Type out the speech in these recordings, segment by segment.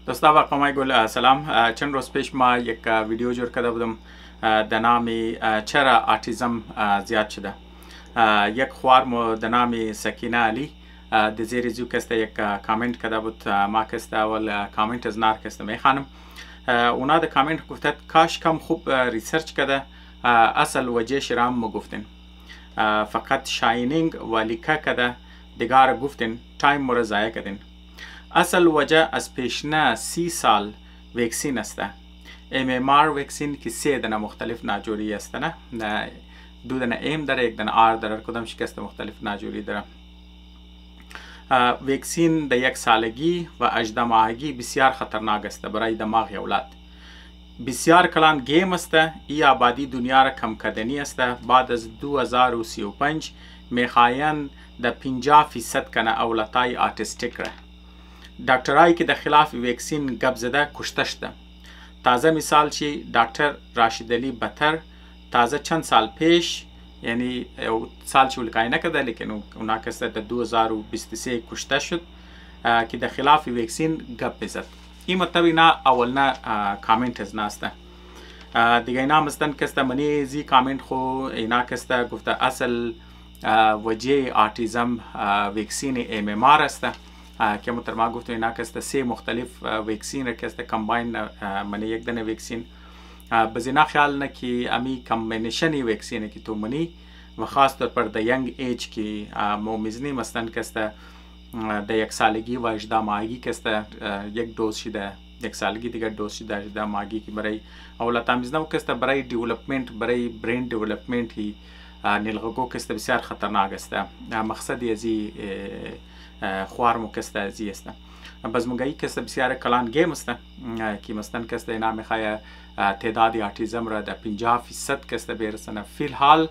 دوستا و قمای گل سلام. چند روز پیش ما یک ویدیو جور کرده بودم در نام چرا آٹیزم زیاد شده. یک خواهر در نام سکینه علی در زیر زیو کسته یک کامنت کرده بود. ما کسته اول کامنت از نار کسته میخوانم. اونا در کامنت گفته کاش کم خوب ریسرچ کرده اصل وجه شرام گفتن. فقط شاینینگ و لیکه کرده دیگر گفتن تایم مورد ضایع کردن. اصل وجه از پیشنه 30 سال ویکسین است. امیتر ویکسین که 3 دانه مختلف ناجوری است نه 2 دانه ام داره 1 دانه آر داره کدام شکست مختلف ناجوری داره. ویکسین در 1 سالگی و 18 ماهگی بسیار خطرناک است برای دماغ اولاد. بسیار کلان گیم است. ای آبادی دنیا را کم کردنی است. بعد از 2035 میخواین در 50% کنه اولادای آتیستیک را. دکترایی که در خلاف ویکسین گپ زده کشته شده. تازه مثال چی دکتر راشد علی بطر تازه چند سال پیش یعنی سال چی ولکای نکرده لیکن اونا کسته در 2023 کشته شد که در خلاف ویکسین گپ بزد. این مطلب اینا اولنا کامنت از ناسته. دیگه اینا مستن کسته منی زی کامنت خو اینا کسته گفته اصل وجه آتیزم ویکسین امیتر است. که ما گفتم اینا کسته 3 مختلف ویکسین را کسته کمباین منی 1 دانه ویکسین بزینا خیال نه که امی کمبینیشنی ویکسینه که تو منی و خاص طور پر در ینگ ایج که مومیزنی مثلا کسته در 1 سالگی و 18 ماهگی کسته 1 دوز شده 1 سالگی دیگر دوز شده 18 ماهگی که برای اولاد آمیزنه و کسته برای دیولپمنت برای برین دیولپمنت هی نیلغگو کسته بسیار خطرناک است. مقصدی ازی خواهر کسته ازی است. بزمگایی کسته بسیار کلان گیم است که مثلا کسته اینا میخواه تعداد آتیزم را در 50% کسته برسنه. فی الحال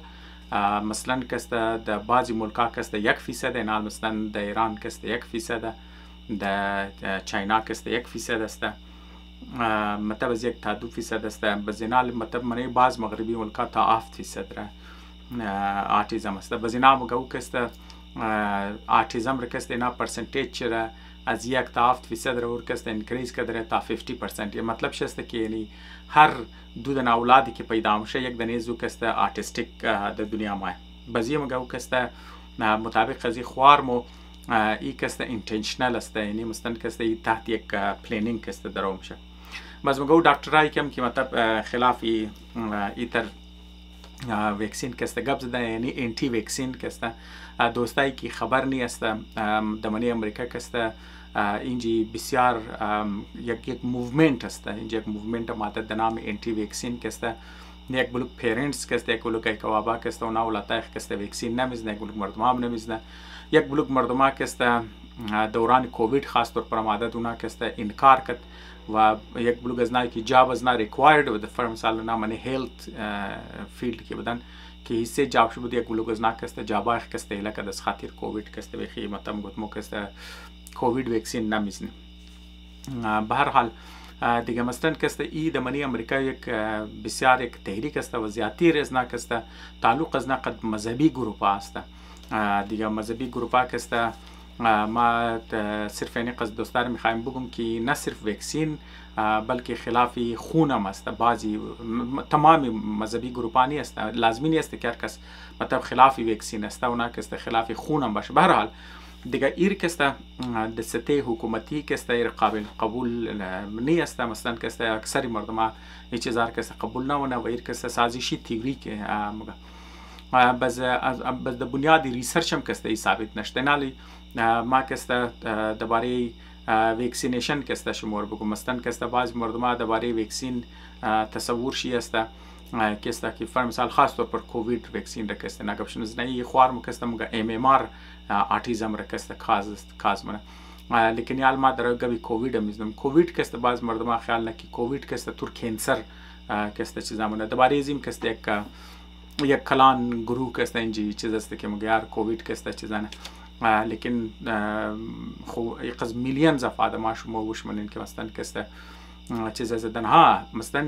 مثلا کسته در بعضی ملکا کسته 1% اینا مثلا در ایران کسته 1%، در چاینا کسته 1% است. مطلب از 1 تا 2% است. بزینال مطلب منی بعض مغربی ملکا تا 7% را آتیزم است. بزینا مگو کسته آتیزم را کسته اینا پرسنتیج چرا از 1 تا 7% را کسته انکریز کرده تا 50%. یه مطلب شسته که یعنی هر 2 دانه اولادی که پیدا میشه 1 دانه زو کسته آتیستیک در دنیا ما. بزی مگو کسته مطابق از خواهر مو ای کسته اینتنشنل است. یعنی مثلا کسته ای تحت 1 پلانینگ کسته درو میشه. بس مگو دکترایی کم که مطلب خلاف ایتر ویکسین کسته گپ زده یعنی انتی ویکسین کسته دوستایی که خبر نیست دمانی امریکا کسته اینجی بسیار یک موومنت است. اینجا یک موومنت ماده در نام انتی ویکسین کسته. یک بلوک پیرنٹس کسته یک بلوک ایکوابا کسته اونا اولادای کسته ویکسین نمیزنه. یک بلوک مردم هم نمیزنه. یک بلوک مردم ها کسته دوران کووید خاص طور پر ماده اونا کسته انکار کرد و یک بلوک از نای که جاب از نای ریکوایرد و فرم سال نام هیلت فیلد که بدن که حصه جاب شد یک بلوک از نای کسته جابای کسته ایلک از خاطر کووید کسته بخی متم گفت مو کسته کووید ویکسین نمیزنی. به هر حال دیگه مثلا کسته ای دمانی امریکا یک بسیار یک تحریک است و زیادتی از نای کسته تعلق از نای قد مذهبی گروپا است. دیگه مذهبی گروپا کسته ما صرف اینی قصد دوستار میخوایم بگم که نه صرف ویکسین بلکه خلاف خون هم است. بعضی تمام مذهبی گروپانی است. لازمی نیست که هر کس مطلب خلاف ویکسین است اونا کسته خلاف خون هم باشه. به هر حال دیگه ایر کسته در سطح حکومتی کسته ایر قابل قبول نیست. مثلا کسته اکثر مردم ها این چیزار کسته قبول نمونه و ایر کسته سازشی تیوری که بس د بنیادی ریسرچ هم کسته ای ثابت نشده. نالی ما کسته درباره ویکسینیشن کسته شمار بگم. مثلا کسته بعض مردم ها درباره ویکسین تصور شی است کسته که فرم مثال خاص طور پر کووید ویکسین را کسته نگفشن از نهی خوار مو کسته مگه امیتر آتیزم را کسته کاز منه. لیکن یال ما در گبی کووید هم میزنم. کووید کسته بعض مردم ها خیال نکی کووید کسته تور کینسر کسته چیزا منه. درباره زیم کسته یک کلان گروه کسته اینجی چیز است که مگه کووید کسته چیزا نه. لیکن خو یقز میلیون زف آدم ها شما وش منین که مثلا کسته چیز زدن ها مثلا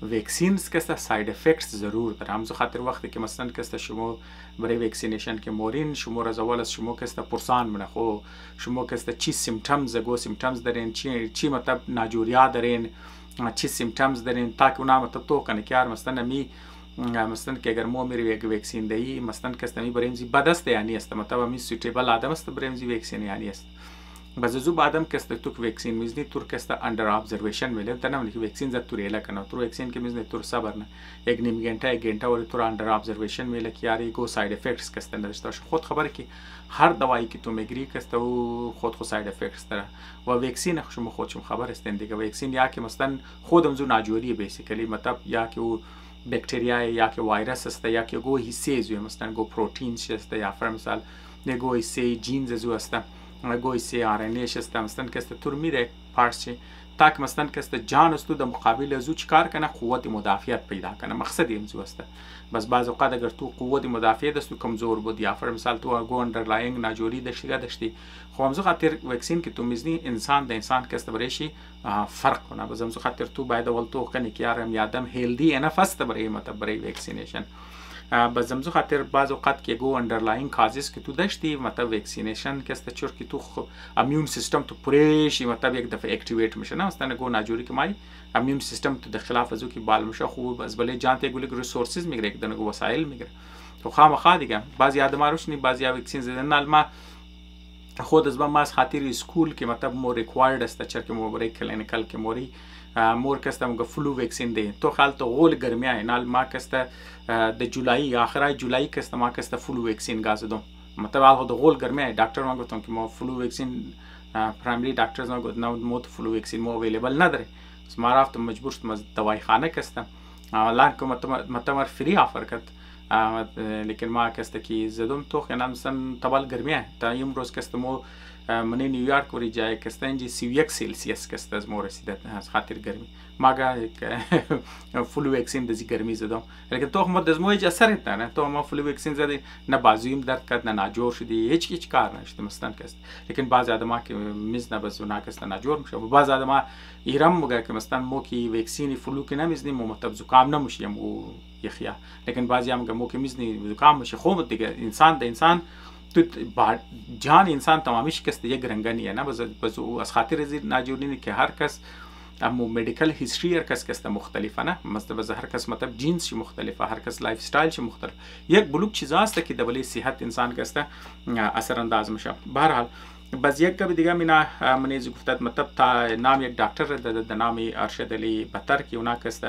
ویکسینز که است ساید افکتس ضرور داره. همزو خاطر وقتی که مثلا که است شما برای ویکسینیشن که مورین شما را زوال از شما که است پرسان منه خو شما که است چی سیمپتومز گو سیمپتومز دارین چی مطلب ناجوریا دارین چی سیمپتومز دارین تاکه اونا مطلب تو کنه که یار مثلا مثلا که اگر ما میری ویکسین دهی مثلا که است می برایمزی بد است یعنی است مطلب می سویتیبل آدم است برایمزی ویکسین یعنی است. باز زو بعدم که است تو ویکسین میزنی تور که است اندر ابزرویشن میله تنم که ویکسین زد تور اله کنه تور ویکسین که میزنی تور صبر نه یک نیم گنٹه ولی تور اندر ابزرویشن میله که یاری گو ساید افکتس که است نداشته باشه. خود خبره که هر دوایی که تو میگیری که است و خود ساید افکتس داره و ویکسین شما خودشون خبر هستین دیگه. ویکسین یا که مثلا خودم زو ناجوری بیسیکلی مطلب یا که او بکتریا یا که ویروس است یا که گو حصه زو مثلا گو پروتئین است یا فر مثال گو حصه جینز زو است گوی سی آرنیش است مثلا که است تور میره پارچه تاک مثلا که است جان است در مقابل ازو چیکار کنه قوت مدافعت پیدا کنه مقصد این زو است. بس بعض اوقات اگر تو قوت مدافعت است تو کمزور بود یا فر مثال تو گو اندرلاینگ ناجوری داشتی خو همزو خاطر ویکسین که تو میزنی انسان د انسان که است برایشی فرق کنه. بس همزو خاطر تو باید اول تو کنی که یارم یادم هیلدی انف است برای مطلب برای ویکسینیشن. بس همزو خاطر بعض اوقات که گو اندرلاین کازز که تو داشتی مطلب ویکسینیشن که است چور که تو امیون سیستم تو پریشی مطلب یک دفعه اکتیویت میشه نه مثلا گو ناجوری که مای امیون سیستم تو د خلاف ازو که بال میشه خوب از بله جان ته گوله ریسورسز میگیره یک دونه گو وسایل میگیره تو خامخا دیگه بعضی آدم روش نی بعضی ویکسین زدن الما خود از ما خاطر اسکول که مطلب مور ریکوایرد است چر که مو برای کلینیکال که موری مور کستم گو فلو ویکسین دی تو خال تو غول گرمیا نال ما کست د جولای اخرای جولای کست ما کست فلو ویکسین گازدم مطلب الهو د غول گرمیا ډاکټر ما گفتم که ما فلو ویکسین پرایمری ډاکټرز ما گفت نو مو فلو ویکسین مو اویلیبل نداره بس ما رفتم مجبور شدم از دوائی خانه کستم لان که مطمئن فری آفر کرد لیکن ما کست که زدم تو خیلی مثلا طبال گرمیه تا یم روز کستمو من نیویورک وری جای کستن جی 31 سلسیوس کست از مو رسیده از خاطر گرمی ماگا فلو ویکسین دزی گرمی زدم لیکن تو هم دزمو هیچ اثر نه تو ما فلو ویکسین زدی نه بازویم درد کرد نه ناجور شدی هیچ کار نشد مثلا کست لیکن بعض آدما که میزنه بس اونا کست ناجور میشه بعض آدما ایرم مگه که مثلا مو کی ویکسین فلو که نمیزنیم مو مطلب زکام نمیشیم او یخیا لیکن بعضی هم مو که میزنی زکام میشه خوب دیگه انسان د انسان تو جان انسان تمامیش کست یک رنگنیه نه بس از خاطر زیر ناجورینی که هر کس اما مدیکل هیستری هر کس کست مختلفه نه مثلا هر کس مطلب جنس مختلفه هر کس لایف استایل مختلف یک بلوک چیز است که دبلی صحت انسان کست اثر انداز میشه. بهرحال بس یک کبی دیگه من از گفتم مطلب تا نام یک دکتر د نام ارشد علی بطر که اونا کست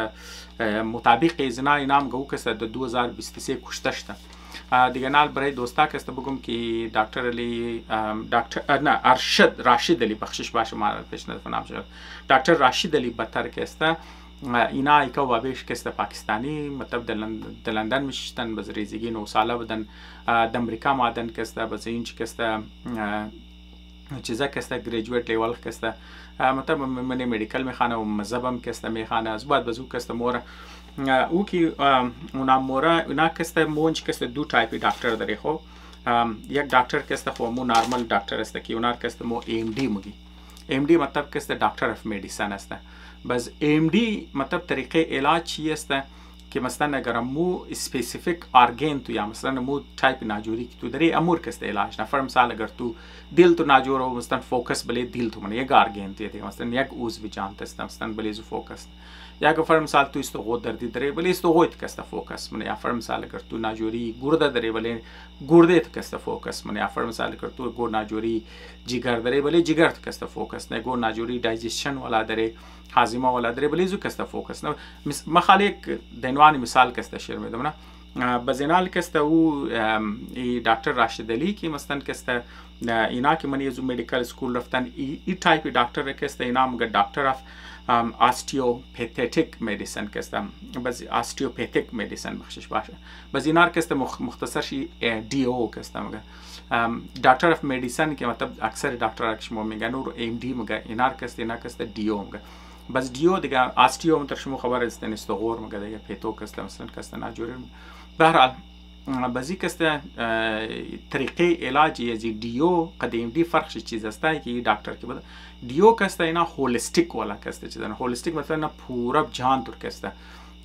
مطابق ازنا نام گو کست 2023 کشته شده دیگه نال برای دوستا کست بگم که دکتر علی نه ارشد راشد علی بخشش باشه ما پیشنهاد نام شد دکتر راشد علی بطر کست اینا ایکا وابش کست پاکستانی مطلب د لندن میشتن بز ریزگی 9 ساله بودن د امریکا مادن کست بز اینچ کست چیزا کست گریجویت لیول کست مطلب من مدیکل میخانه و مذهبم کست میخانه از بعد بزو کست مور او کی اونا مورا اونا کست مونج کست دو تایپی دکتر داره خو یک دکتر کست خو مو نارمل دکتر است که اونا کست مو ام دی مگی ام دی مطلب کست دکتر اف مدیسن است بس ام دی مطلب طریقه علاج چی است که مثلا اگر مو اسپسیفیک ارگن تو یا مثلا مو تایپ ناجوری که تو داری امور کست علاج نه فر مثال اگر تو دل تو ناجور و مثلا فوکس بله دل تو من یک ارگن تی مثلا یک اوز وجانت است مثلا بله زو فوکس یا که فر مثال تو استو غود دردی داره بله استو غود کست فوکس من یا فر مثال اگر تو ناجوری گرده داره بله گرده تو کست فوکس من یا فر مثال اگر تو گور ناجوری جگر داره بله جگر تو کست فوکس نه گور ناجوری دایجشن والا داره هاضمه والا داره بله زو کست فوکس نه مخالک دنوانی مثال کست شیر میدم نه بزینال کست او دکتر راشد علی کی مثلا کست اینا که من یزو مدیکل اسکول رفتن ای تایپ دکتر کست اینا مگه دکتر اف osteopathic medicine کستم بس osteopathic medicine بخشش باشه بس اینار کست مختصر شی دی او کستم مگه دکتر اف مدیسن که مطلب اکثر دکتر اکش مو میگن اور ام دی مگه اینار کست اینا کست دی او مگه بس دیو دیگه آستیو متر شما خبر است نستغور مگه دیگه پیتو کست مثلا کست ناجوری. بهرحال بازی کسته طریقه علاج یزی دیو قدیم دی فرق چیز است که دکتر که بده دیو کسته اینا هولستیک والا کسته چیزن هولستیک مثلا نه پورا جان تر کسته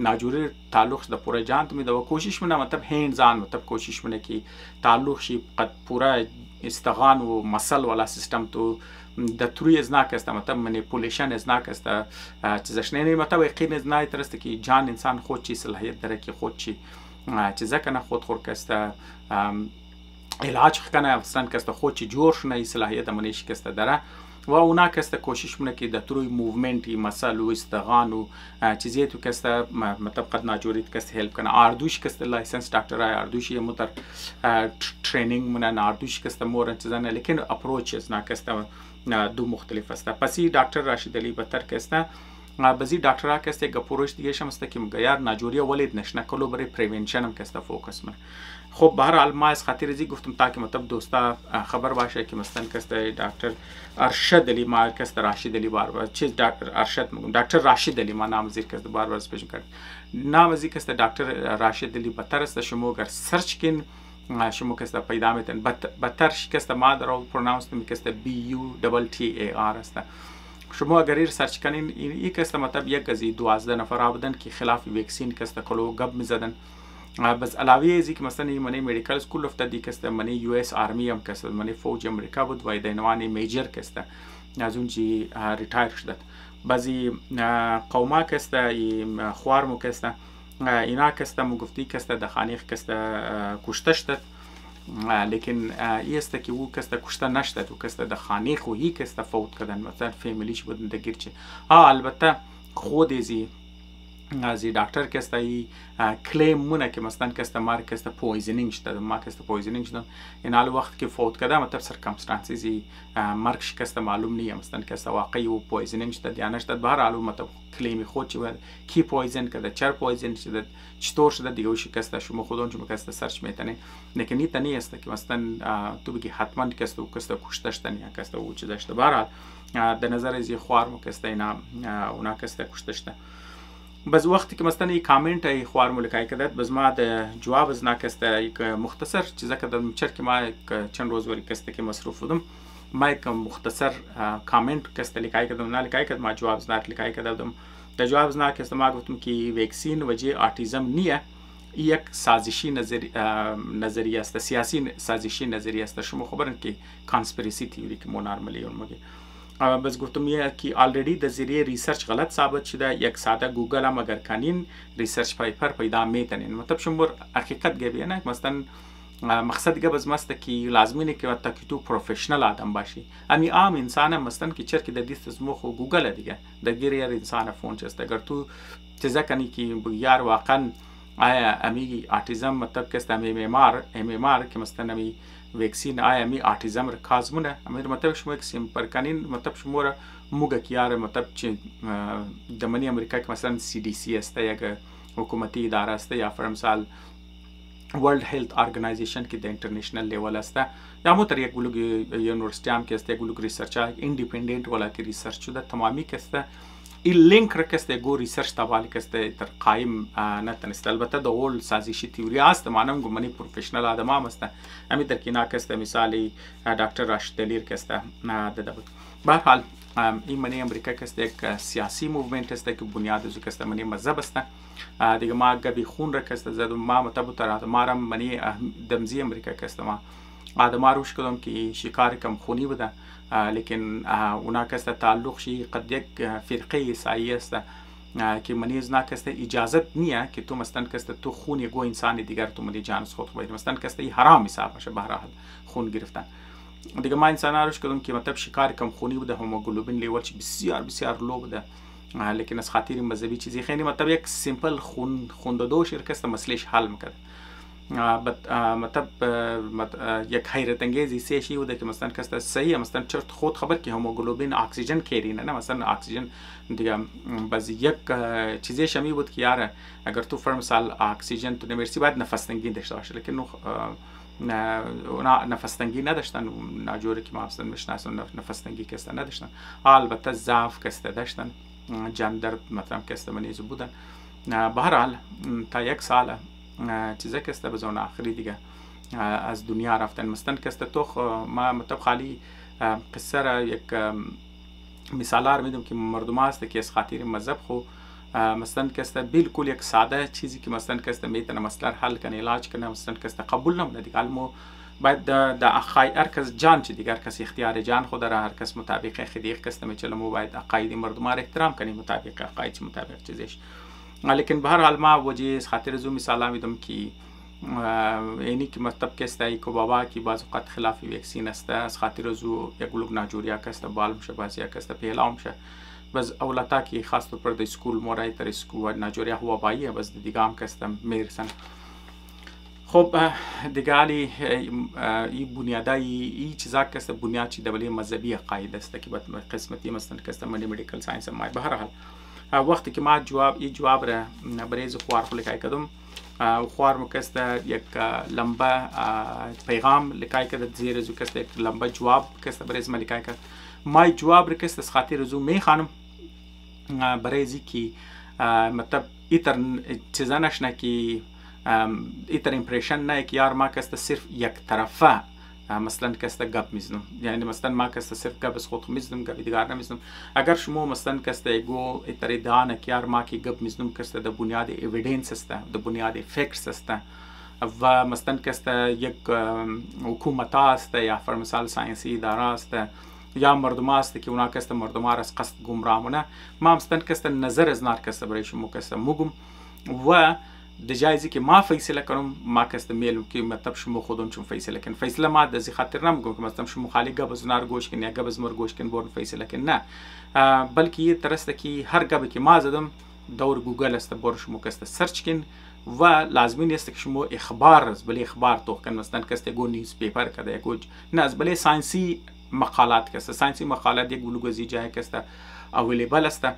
ناجوری تعلق ده پورا جان تو میده و کوشش منه مطلب هند زان مطلب کوشش منه که تعلق شی قد پورا استغان و مسل والا سیستم تو د تروی از ناکسته مطلب منیپولیشن از ناکسته چیزش نه مطلب یقین از نه ترسته که جان انسان خود چی صلاحیت داره که خود چی چیزا کنه خود خور کسته علاج کنه اصلا کسته خود چی جورش نه صلاحیت منیش کسته داره و اونا کسته کوشش منه که د تروی موومنتی مسل و استغان و چیزی تو کسته مطلب قد ناجوریت کسته هلپ کنه اردوش کسته لایسنس دکتر های اردوشی متر ترینینگ منه اردوش کسته مورن چیزانه لیکن اپروچ از نه کسته دو مختلف است. پسی دکتر راشد علی بتر کسته بازی دکترها کسته گپوروش دیگه شمسته که مگیار ناجوری ولید نشنه کلو برای پریونشن هم کسته فوکس من. خب به هر حال ما از خاطر ازی گفتم تا که مطلب دوستا خبر باشه که مثلا کسته دکتر ارشد علی ما کسته راشد علی بار چیز دکتر ارشد دکتر راشد علی ما نام زیر کسته بار پیش کرد نام ازی کسته دکتر راشد علی بتر است شما اگر سرچ کن شما کسته پیدا میتن بتر کسته ما در پرونانس می کسته BUTTAR است شما اگر این سرچ کنین این کسته مطلب یک از 12 نفر بودن که خلاف ویکسین کسته کلو گپ میزدن بس علاوه ازی که مثلا منی مدیکال اسکول افتادی کسته منی US آرمی هم کسته منی فوج امریکا بود و بعنواںے میجر کسته از اون چی ریتایر شد بعضی قوما کسته خواھر مو کسته اینا کسته مو گفتی کسته د خانیخ کسته کشته شد لیکن ایسته که او کسته کشته نشد و کسته د خانیخ و هی کسته فوت کردن مثلا فامیلیش بودن د گیرچه البته خود از دکتر کسته ای کلیم مونه که مثلا کسته مار کسته پویزنینگ شده ما کسته پویزنینگ شدن این حال وقت که فوت کرده مطلب سرکمستانسیزی مرگش کسته معلوم نیه مثلا کسته واقعی و پویزنینگ شده یا نشده به هر حال مطلب کلیم خود چی بود کی پویزن کرده چرا پویزن شده چطور شده دیگه وش کسته شما خودون شما کسته سرچ میتنه لیکن این تنی است که مثلا تو بگی حتما کسته و کسته کشته شدن یا کسته و چیز داشته به هر حال در نظر از خواھر مو کسته اینا اونا کسته کشته شده بس وقتی که مثلا کامنت ای خواھر مو لکای کدت بس ما د جواب از ناکسته یک مختصر چیزا کدم چر که ما چند روز وری کسته که مصروف بودم ما یک مختصر کامنت کسته لکای کدم نه لکای کدم ما جواب از ناک لکای کدم د جواب از ناکسته ما گفتم که ویکسین وجه آٹیزم نیه یک سازشی نظریه است سیاسی سازشی نظریه است شما خبرن که کانسپیرسی تیوری که مو نارملی اون مگه بس گفتم یه که آلریدی در زیره ریسرچ غلط ثابت شده یک ساده گوگل هم اگر کنین ریسرچ پیپر پیدا میتنین مطلب شما حقیقت گبیه نه مثلا مقصد گه بز مست که لازمینه که وقتا که تو پروفیشنل آدم باشی امی عام انسان هم مثلا که چرا که در دیست از مخ و گوگل دیگه در گیر یار انسان فون چست اگر تو چیزا کنی که یار واقعا امی آٹیزم مطلب که است امیمار که مثلا امی ویکسین امی آٹیزم را کازمونه امی مطلب شما یک سیمپر کنین مطلب شما را موگه کیاره مطلب چه دمانی امریکا که مثلا CDC است یک حکومتی اداره است یا فرمسال ورلد هیلث ارگنایزیشن که د انټرنیشنل لیول است یا مو تر یک ګلوګ یونیورسيټي هم کې است یک ګلوګ ریسرچ انډیپندنت ولا کې ریسرچ شده تمامی کې است این لینک رکسته گو ریسرچ تابالی کسته تر قایم نتنست البته د اول سازشی تیوری است مانم گمانی پروفیشنل آدم هم است امی در کینا کسته مثالی دکتر راشد علی کسته داده بود به هر حال این منی امریکا کسته یک سیاسی موومنت است که بنیاد از کسته منی مذهب است دیگه ما گبی خون را کسته زد ما متبوتر مارم منی دمزی امریکا کسته ما آدم روش کدام که شکار کم خونی بوده لیکن اونا کسته تعلق شی قد یک فرقه عیسائی است که منیز نا کسته اجازت نیه که تو مثلا کسته تو خون یگو انسان دیگر تو منی جانس خود باید مثلا کسته ای حرام حساب باشه بهرحال خون گرفتن دیگه ما انسان روش کدام که مطلب شکار کم خونی بوده هموگلوبین لیول چی بسیار بسیار لو بوده لیکن از خاطر مذهبی چیزی خیلی مطلب یک سیمپل خون دو شرکست مسئلهش حل میکرد مطلب یک حیرت انگیزی سیشی بوده که مثلا کسته صحیح مثلا چرت خود خبر که هموگلوبین اکسیژن کیری نه مثلا اکسیژن دیگه باز یک چیزی شمی بود که یاره اگر تو فرم سال اکسیژن تو نمیرسی باید نفس تنگی داشته باشه لیکن اونا نفس تنگی نداشتن ناجوری که ما مثلا میشناسن نفس تنگی کسته نداشتن البته ضعف کسته داشتن جان درد مثلا کسته منیز بودن به هر حال تا یک سال چیزه کسته به زون آخری دیگه از دنیا رفتن. مثلا کسته تو ما مطلب خالی قصه را یک مثالار میدم که مردم هست که از خاطر مذهب خو مثلا کسته بالکل یک ساده چیزی که مثلا کسته میتونه مثلا حل کنه علاج کنه مثلا کسته قبول نمونه دیگه. المو باید د هر کس جان چه دیگر کس اختیار جان خود داره، هر کس مطابق خدیق کسته میچله مو باید عقاید مردم را احترام کنیم مطابق عقاید مطابق چیزش. لیکن به هر حال ما وجه از خاطر زو مثال میدم که اینی که مطلب کسته ای که بابا کی بعض اوقات خلاف ویکسین است از خاطر زو یک گلوب ناجوریا کسته بالم شه بازیا کسته پیلام شه بس اولتا کی خاص طور پر د اسکول مورای تر اسکول ناجوریا هوا بایی بس دیگام کسته میرسن. خب دیگه علی ای بنیادای ای چیزا کسته بنیاد چی دولی مذهبی عقاید است که قسمتی مثلا کسته مدیکال ساینس ما. به هر حال وقتی که ما جواب را برای خوار خلقای کدوم خوار مکسته یک لمبه پیغام لکای کرد زیرے زو کسته یک لمبه جواب کسته برای ما لکای کرد ما جواب را کسته خاطر زو می خانم برای زی کی مطلب ایتر چیزا نشنه کی ایتر امپریشن نه که یار ما کسته صرف یک طرفه مثلا کسته گپ میزنم، یعنی مثلا ما کسته صرف گپ از خود میزنم گپ دیگر نمیزنم. اگر شما مثلا کسته گو ایتر ادعا نه که یار ما کی گپ میزنم کسته د بنیاد اویدنس است، د بنیاد فکتس است و مثلا کسته یک حکومت است یا فر مثال ساینسی اداره است یا مردم است که اونا کسته مردم را از قصد گمراهونه ما مثلا کسته نظر از نار کسته برای شما کسته مگم و د جایزی که ما فیصله کنم ما کسته میلم که مطلب شما خودم چون فیصله کن فیصله ما دزی خاطر نمیگم که مثلا شما خالی گبز نار گوش کن یا گبز مر گوش کن بورن فیصله کن نه، بلکه یه ترسته که هر گبی که ما زدم دور گوگل است بور شما کسته سرچ کن و لازمی نیست که شما اخبار از بلی اخبار تو کن مثلا کسته گو نیوز پیپر کده گو نه از بلی ساینسی مقالات کسته ساینسی مقالات یک گلوگزی جای کسته اویلیبل است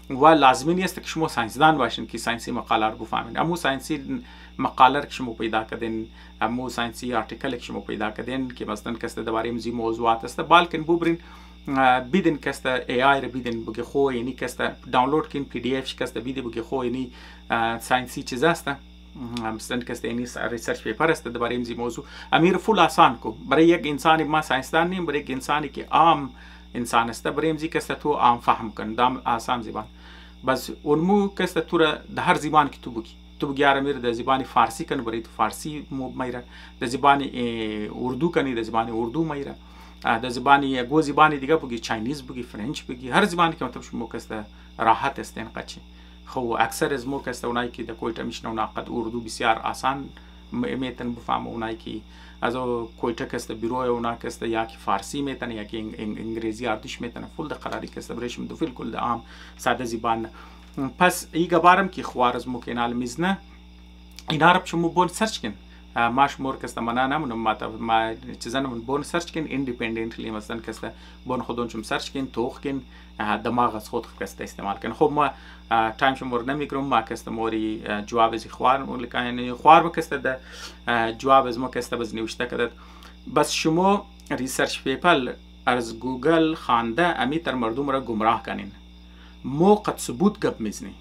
و لازمی نیست که شما ساینسدان باشین که ساینسی مقاله رو بفهمین. امو ساینسی مقاله که شما پیدا کردین امو ساینسی آرتیکل که شما پیدا کردین که مثلا کسته درباره مزی موضوعات است بالکن ببرین بیدن کسته ای آی رو بیدن بگی خو یعنی کسته دانلود کن پی دی اف کسته بیده بگی خو یعنی ساینسی چیز است مثلا کسته یعنی ریسرچ پیپر است درباره مزی موضوع امیر فول آسان کو برای یک انسانی ما ساینسدان نیم برای یک انسانی که عام انسان است برای مزی کسته تو عام فهم کن دام آسان زبان بس اونمو کسته تو را د هر زبان که تو بگی آره د زبان فارسی کن برای تو فارسی میره، د زبان اردو کنی د زبان اردو میره، د زبان گو زبان دیگه بگی چاینیز بگی فرنچ بگی هر زبانی که مطلب شما کسته راحت است این قچی. خو اکثر از مو کسته اونایی که د کویتا میشنه اونا قد اردو بسیار آسان میتن بفهمه، اونایی که از کویتا کسته بیروی اونا کسته یا که فارسی میتن یا که انگلیسی اردوش میتن فول د قراری کسته برایشم دو بالکل د عام ساده زبان. پس ایگا بارم که خوار از مو که اینال میزنه اینا رو شما بون سرچ کن ما شمور کسته منا نمونم ما چیزا نمون بون سرچ کن ایندیپندنتلی مثلا کسته بون خودون شم سرچ کن توخ کن دماغ از خود کسته استعمال کن. خب ما تایم شمور نمیگرم ما کسته موری جواب از خوار لکن خوار ما کسته ده جواب از ما کسته بز نوشته کدد بس شما ریسرچ پیپر از گوگل خانده امیتر مردم را گمراه کنین مو قد ثبوت گپ میزنی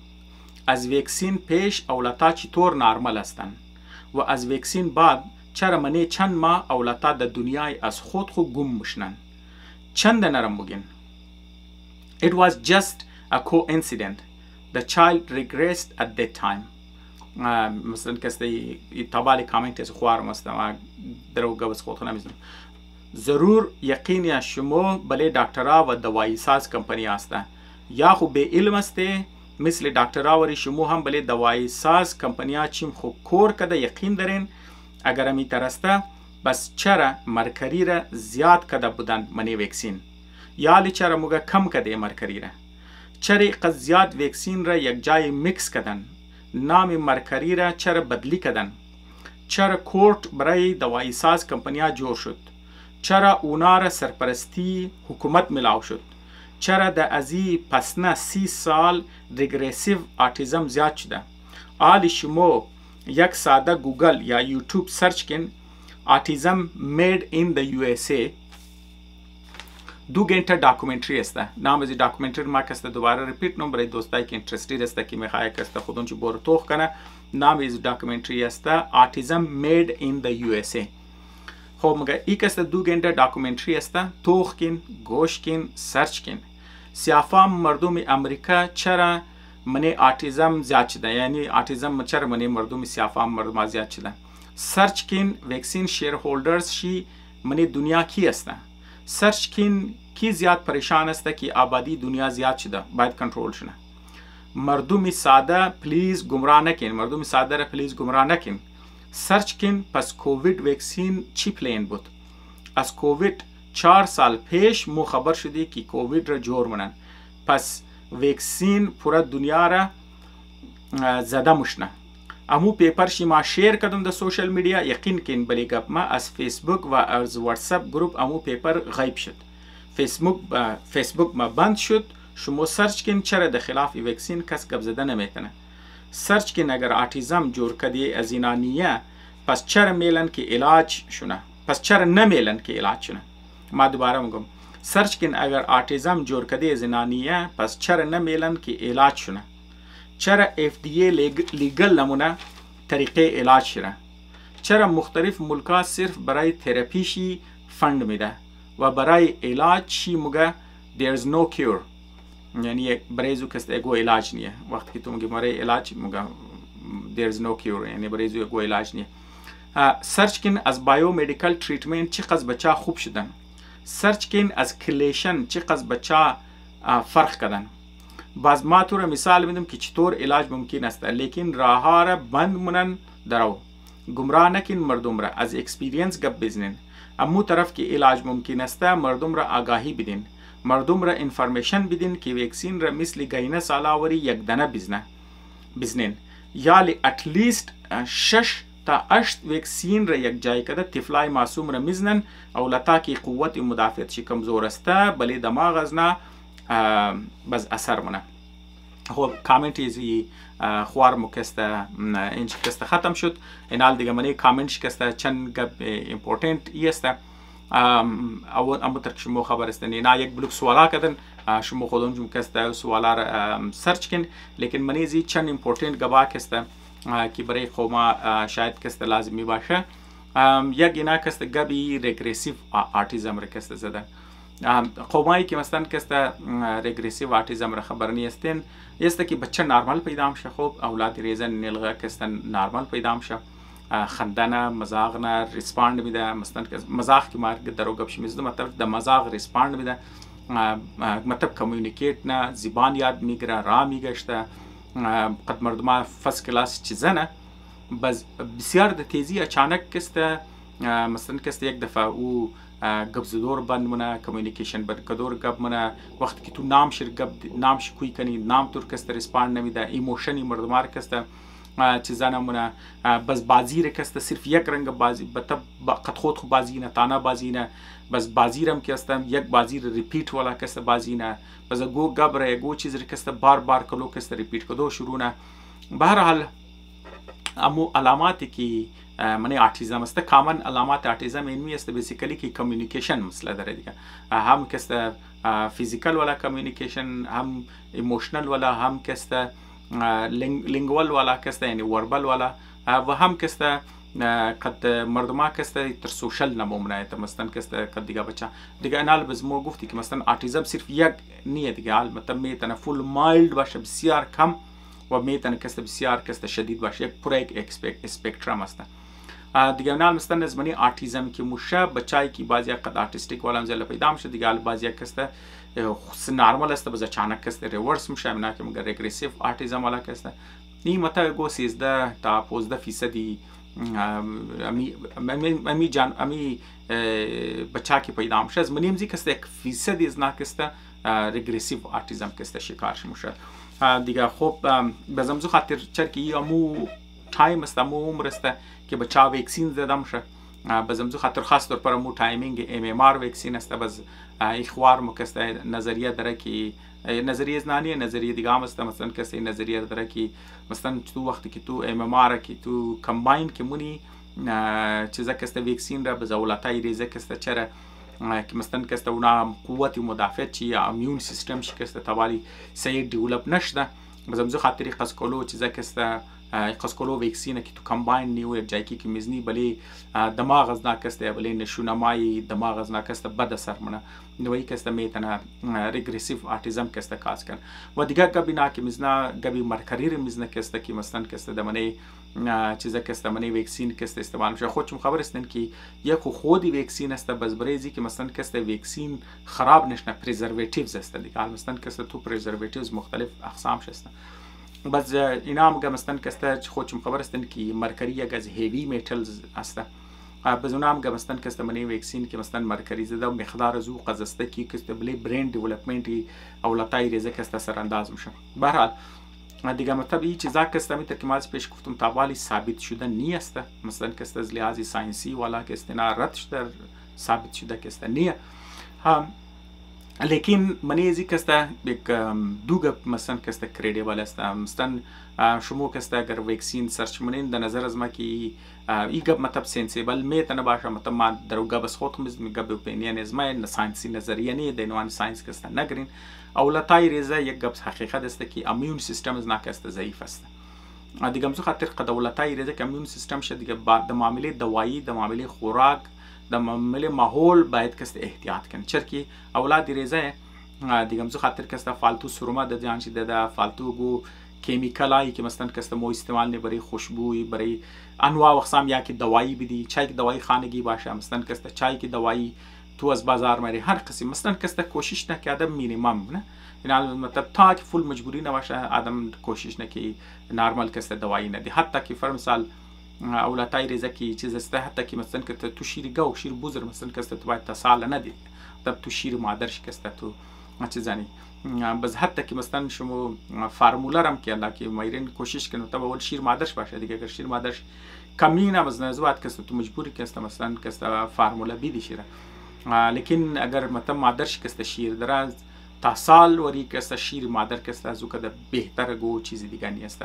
از ویکسین پیش اولتا چطور نارمل هستن و از ویکسین بعد چرا منی چند ماه اولتا در دنیای از خود گم مشنن چند نرم بگین. It was just a coincidence. The child regressed at that time. مثلا کسی تابالی کامنت از خوار مستم درو گوز خود نمیزنم ضرور یقینی شما بله دکترا و دوایی ساز کمپانی هستن یا خو به علم استه مثل دکترا وری شما هم بله دوایی ساز کمپنیا چیم خو کور کده یقین دارین اگر امی ترسته بس چرا مرکری را زیاد کده بودن منی ویکسین یا لی چرا مگه کم کده مرکری را چرا قد زیاد ویکسین را یک جای میکس کدن نام مرکری را چرا بدلی کدن چرا کورت برای دوایی ساز کمپنیا جور شد چرا اونا را سرپرستی حکومت ملاو شد چرا در ازی پسنه 30 سال ریگریسیو آٹیزم زیاد شده آلی شما یک ساده گوگل یا یوتیوب سرچ کن آٹیزم میڈ این د USA 2 گنٹه داکومنتری است. نام از داکومنتری ما کسته دوباره ریپیت نم برای دوستایی که اینترستید است که میخواه کسته خودون چی بور توخ کنه. نام از داکومنتری است آٹیزم مید این د یو اس ای. خب مگه ای کسته 2 گنٹه داکومنتری است. توخ کن، گوش کن، سرچ کن. سیافام مردم امریکا چرا منی آٹیزم زیاد شده، یعنی آٹیزم چرا منی مردم سیافام مردم زیاد شده. سرچ کن ویکسین شیر هولدرز شی منی دنیا کی است. سرچ کن کی زیاد پریشان است که آبادی دنیا زیاد شده، باید کنترل شده. مردم ساده پلیز گمراه نکن، مردم ساده را پلیز گمراه نکن. سرچ کن پس کووید ویکسین چی پلین بود. از کووید 4 سال پیش مو خبر شدی که کووید را جور منن، پس ویکسین پورا دنیا را زده مشنه. امو پیپر شی ما شیر کردم در سوشل میڈیا، یقین کن بلی گپ ما از فیسبوک و از واتساپ گروپ امو پیپر غیب شد. فیسبوک ما بند شد. شما سرچ کن چرا در خلاف ویکسین کس گپ زده نمیکنه. سرچ کن اگر آٹیزم جور کدی از اینانیه پس چرا میلن که علاج شونه، پس چرا نمیلن که علاج شونه. ما دوباره میگم سرچ کن اگر آٹیزم جور کدی از اینانیه پس چرا نمیلن که علاج شونه. چرا FDA لیگل نمونه طریقه علاج شده. چرا مختلف ملکا صرف برای تراپیشی فند میده و برای علاج شی مگه there is no cure، یعنی برای زو کست اگو علاج نیه. وقتی که تو مگه برای علاج مگه there is no cure، یعنی برای زو اگو علاج نیه. سرچ کن از بایو مدیکل تریتمنت چقدر بچه خوب شدن. سرچ کن از کلیشن چقدر بچه فرق کردن. باز ما تو را مثال میدم که چطور علاج ممکن است، لیکن راه ها را بند منن درو. گمراه نکن مردم را، از اکسپیرینس گپ بزنین. امو طرف که علاج ممکن است مردم را آگاهی بدین، مردم را انفرمیشن بدین که ویکسین را مثل گینه سالاوری یک دنه بزنین. یا لی اتلیست 6 تا 8 ویکسین را یک جای کده طفلای معصوم را میزنن او لتا که قوت مدافعت شی کمزور است بلی دماغ از نه بس اثر منه. خب کامنت ایزی خوار مکسته اینچ کسته ختم شد. اینال دیگه منی کامنتش کسته چند گپ امپورتنت ای است. اما ترک شما خبر است نه یک بلوک سوالا کردن، شما خودون جم کسته سوالا را سرچ کن، لیکن منی زی چند امپورتنت گبا کسته که برای خوما شاید کسته لازمی باشه. یک اینا کسته گبی ریگریسیو آٹیزم را کسته زده. قومایی که مثلا کسته ریگریسیو آٹیزم را خبر نیستین است که بچه نرمال پیدا میشه. خب اولاد ریزن نیلغه کسته نرمال پیدا میشه، خندنه مزاغنه ریسپاند میده. مثلا مزاغ که ما درو گپ شمیزده مطلب د مزاغ ریسپاند میده، مطلب کمیونیکیت نه زبان یاد میگیره، راه میگشته. قد مردم فرست کلاس چیزنه بس بسیار د تیزی اچانک کسته مثلا کسته یک دفعه او گپ زدور بند منه، کمیونیکیشن بند کدور گپ منه. وقتی که تو نام شیر گپ نام شکوی کنی نام تور کسته ریسپاند نمیده، ایموشنی مردمار کسته چیزانه منه. بس بازی را کسته صرف یک رنگ بازی بطب قد خود خو بازی نه تانا بازی نه، بس بازی رم کسته یک بازی را ریپیت والا کسته بازی نه، بس گو گپ را گو چیز را کسته بار بار کلو کسته ریپیت کدو شروع نه. بهرحال امو علاماتی که منی آٹیزم است کامن علامات آٹیزم اینمی است بیسیکلی که کمیونیکیشن مسئله داره دیگه. هم کسته فیزیکل والا کمیونیکیشن، هم ایموشنل والا، هم کسته لینگوال والا کسته یعنی وربل والا، و هم کسته قد مردما کسته تر سوشل نمومنه تا مثلا کسته قد دیگه بچه دیگه. اینال بزمو گفتی که مثلا آٹیزم صرف یک نیه دیگه، مثلا میتونه فول مایلد باشه بسیار کم و میتونه کسته بسیار کسته شدید باشه، یک پورا یک اسپکترم است دیگه. نال مثلا از منی آٹیزم که موشه بچایی که بعضی قد آرتستیک والا مزل پیدا میشه دیگه، بعضی کسته نرمال است بس اچانک کسته ریورس میشه، اینا که مگر ریگریسیو آٹیزم والا کسته این متا گو 13 تا 15% امی بچه که پیدا میشه از منیم زی کسته 1% از نا کسته ریگریسیو آٹیزم کسته شکار میشه دیگه. خب بزمزو خاطر چرکی امو تایم است، امو عمر است که بچه ویکسین زده میشه. بزمزو خاطر خاص طور پر امو تایمینگ MMR ویکسین است. بس اخوار مو کسته نظریه داره که نظریه زنانی نظریه دیگه هم است. مثلا کسی نظریه داره که مثلا تو وقتی که تو MMR که تو کمباین که مونی چیزا کسته ویکسین را به زولتای ریزه کسته چرا که مثلا که است اونا قوت مدافع چی یا امیون سیستم چی که است توالی صحیح دیولپ نشده بزمزو خاطری قسکولو چیزا که است قسکولو ویکسینه که تو کمباین نیو جایی که میزنی بلی دماغ از ناکسته بلی نشونمایی دماغ از ناکسته بد سر منه نوعی که است میتونه ریگریسیو آٹیزم که است کاز کن و دیگه گبی نا که میزنه گبی مرکری رو میزنه که است که مثلا که است دمنه چیزا که است دمنه ویکسین که است استعمال میشه خودشون خبر هستن که یک خودی ویکسین است بس برای که مثلا که است ویکسین خراب نشنه پریزرواتیوز است دیگه مثلا که است تو پریزرواتیوز مختلف اقسام هستن بس اینا هم مثلا که است خودشون خبر هستن که مرکری یک از هیوی میتالز است بس اونا هم مثلا که است منی ویکسین که مثلا مرکری زده و مقدار از او قزسته کی که است بلی برین دیولپمنت او لطای ریزه که است سر انداز میشه به هر حال دیگه مطلب این چیزا که است امیتر که ماز پیش گفتم توالی ثابت شده نیست مثلا که است از لحاظ ساینسی والا که است نه رد شده ثابت شده که است نه لیکن منی ازی که است یک دوگه مثلا که است کریدیبل است مثلا شما که است اگر ویکسین سرچ منین در نظر از ما که ایگب مطلب سنسیبل میتونه باشه مطلب ما دروگه بس خود میگب اپینین از ما ساینسی نظریه نه دینوان ساینس که است نگرین او لطای ریزه یک گب حقیقت است که امیون سیستم از ناک است ضعیف است دیگه مزو خاطر قدولتای ریزه که امیون سیستم شد دیگه بعد معامله دوایی د معامله خوراک د معامله ماحول باید کست احتیاط کنه چرکی اولاد ریزه دیگه مزو خاطر کست فالتو سرما د جان شده د فالتو گو کیمیکلایی که مثلا کست مو استعمال نه برای خوشبویی برای انواع و اقسام یا که دوایی بدی چای که دوائی خانگی باشه مثلا کست چای که دوائی تو از بازار میری هر قسم مثلا کست کوشش نکه آدم مینیمم نه یعنی مطلب تا که فول مجبوری نباشه آدم کوشش نکه نرمال کست دوائی ندی حتی که فر مثال اولاتای ریزه که چیز است حتی که مثلا که تو شیر گاو شیر بوزر مثلا کست تو باید تسال ندی تب تو شیر مادرش کست تو چیزانی بس حتی که مثلا شما فرمولارم که الله که میرین کوشش کنه تب اول شیر مادرش باشه دیگه اگر شیر مادرش کمی نباز نزوات کست تو مجبوری کست مثلا کست فرمولا بیدی شیره لیکن اگر مثلا مادرش کست شیر دراز تا سال وری کست شیر مادر کست از او که بهتر گو چیزی دیگه نیست